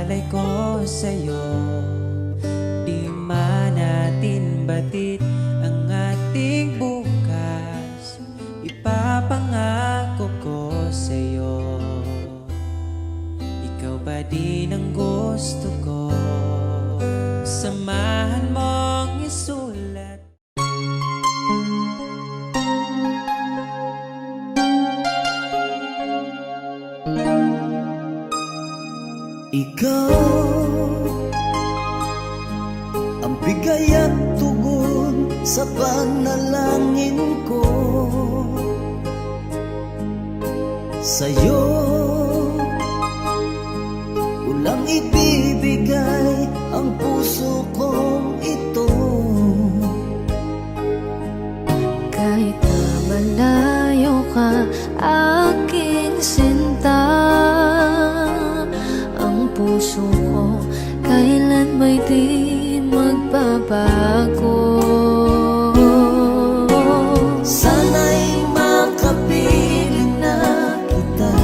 alay ko sa'yo. Di man natin batid ang ating bukas, ipapangako ko sa'yo. Ikaw ba din ang gusto ko? Samahan mong isulat. Ikaw ang bigay at tugon sa panalangin ko. Sa'yo ulang ibibigay ang puso kong ito. Kahit na malayo ka, aking sinta, ang puso ko kailan ba'y di magbabago. Sana'y makapiling na kita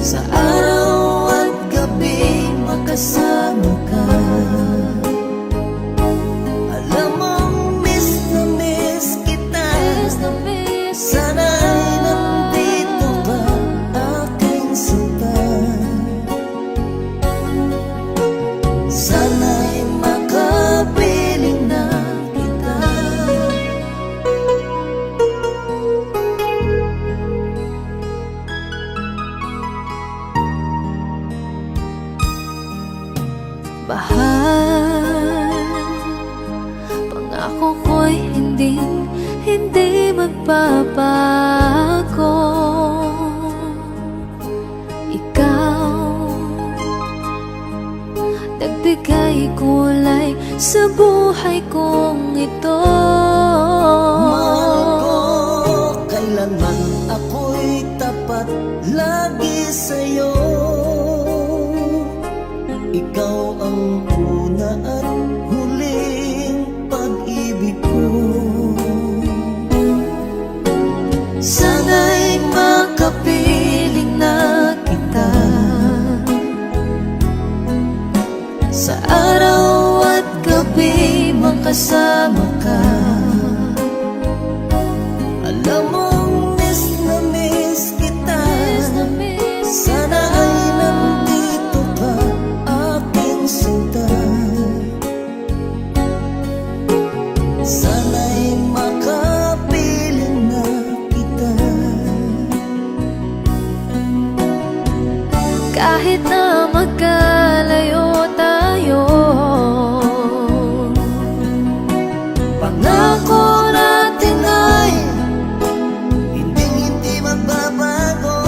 sa araw at gabi, makasama ka. Alam mong miss na miss kita. Sana'y nandito ka, aking sinta. Sana'y makapiling na kita. Bahal, pangako ko'y hindi magbabago. Ikaw, nagbigay kulay sa buhay kong ito. Mahal ko, kailanman ako'y tapat lagi sa'yo. Ikaw ang una at huling pag-ibig ko. Sana'y makapiling na kita sa araw at gabi, makasama ka. Alam mong miss na miss kita. Sana ay nandito ka, aking sinta. Sana'y makapiling na kita. Kahit na magkalayo tayo, Pangako natin ay hindi magbabago.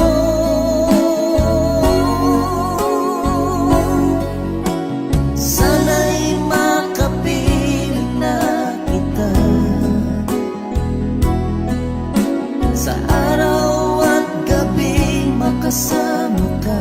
Sana'y makapiling na kita sa araw at gabi, makasama ka.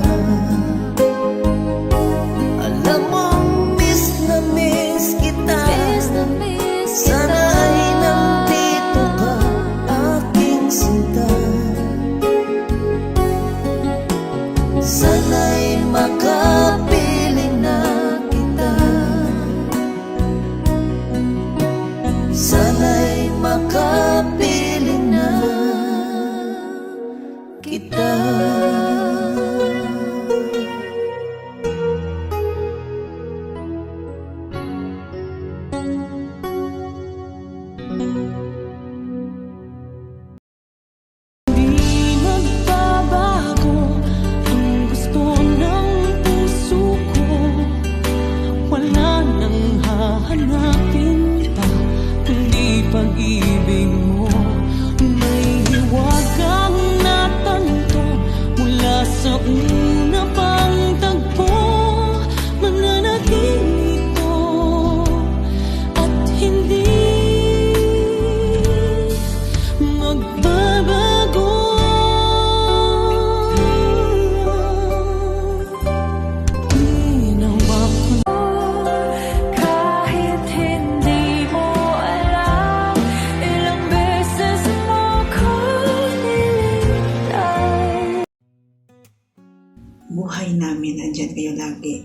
buhay namin, andyan kayo lagi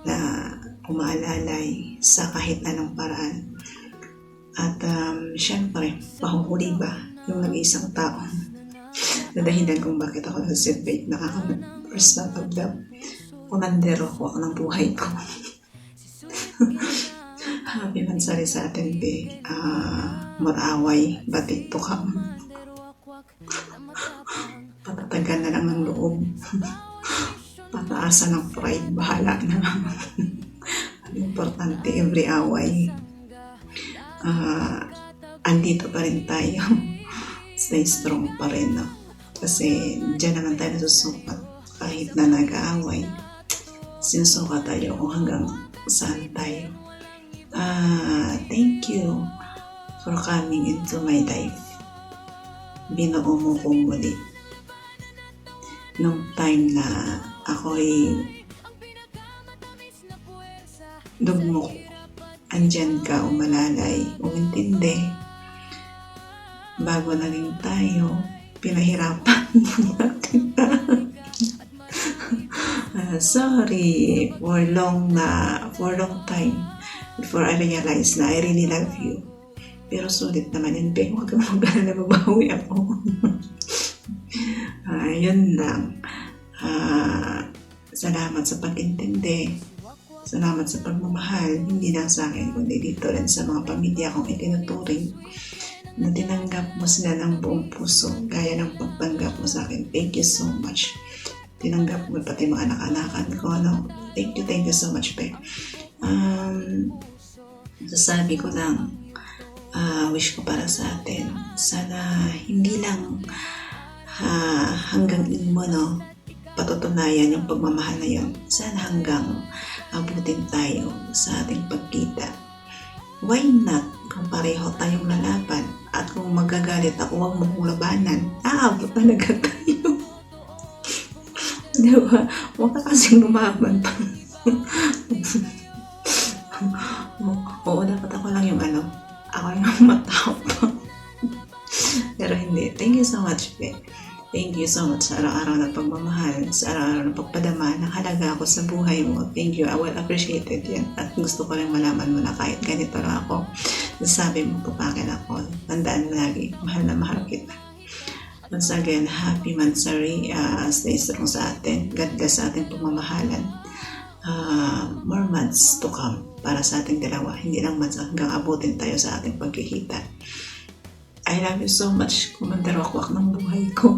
na umaalalay sa kahit anong paraan. At syempre, pahuhuli ba yung nag-iisang tao na dahilan kung bakit ako nag-celebrate nakaka-first na pag-love. Kumandero ko ng buhay ko. Happy mansari sa atin, be. Maraway, batik to kam. Patatagan na lang ng loob. Pataasan ng pride, bahala na. Ang importante, every away. Andito pa rin tayo. Stay strong pa rin, no? Kasi dyan naman tayo nasusukat. Kahit na nag-aaway, sinusukat tayo kung hanggang saan tayo. Thank you for coming into my life. Binuo mo ko muli. Nung time na ako'y lugmok, andyan ka, umalalay, umintindi. Bago naging tayo, pinahirapan mo natin. Sorry for long time before I realized na I really love you. Pero sulit naman yun, be. Huwag kang mag-alala, babawi ako. Yun lang. Salamat sa pag-intindi. Salamat sa pagmamahal. Hindi lang sa akin, kundi dito rin sa mga pamilya kong itinuturing na tinanggap mo sila ng buong puso, gaya ng pagtanggap mo sa akin. Thank you so much. Tinanggap mo pati mga anak-anakan ko. No? Thank you so much, be. Sasabi ko lang, wish ko para sa atin, sana hindi lang hanggang mo, no, patutunayan yung pagmamahal na yun. Sana hanggang abutin tayo sa ating pagkita. Why not kung pareho tayong lalaban at kung magagalit ako, huwag mong labanan, aabot talaga tayo. Diba? Huwag ka kasing lumaban pa. Oo, dapat ako lang yung ako yung matao pa. Pero hindi. Thank you so much, be. Thank you so much sa araw-araw na pagmamahal, sa araw-araw na pagpadama, nakahalaga ako sa buhay mo. Thank you. I will appreciate it yan. At gusto ko rin malaman mo na kahit ganito lang ako, nasabi mo tupakin ako. Tandaan mo lagi, mahal na mahal kita. Once again, happy Mansari. Stay strong sa atin. God bless sa ating pagmamahalan. More months to come para sa ating dalawa. Hindi lang months hanggang abutin tayo sa ating pagkikita. I love you so much. Kumandaro ako ng buhay ko.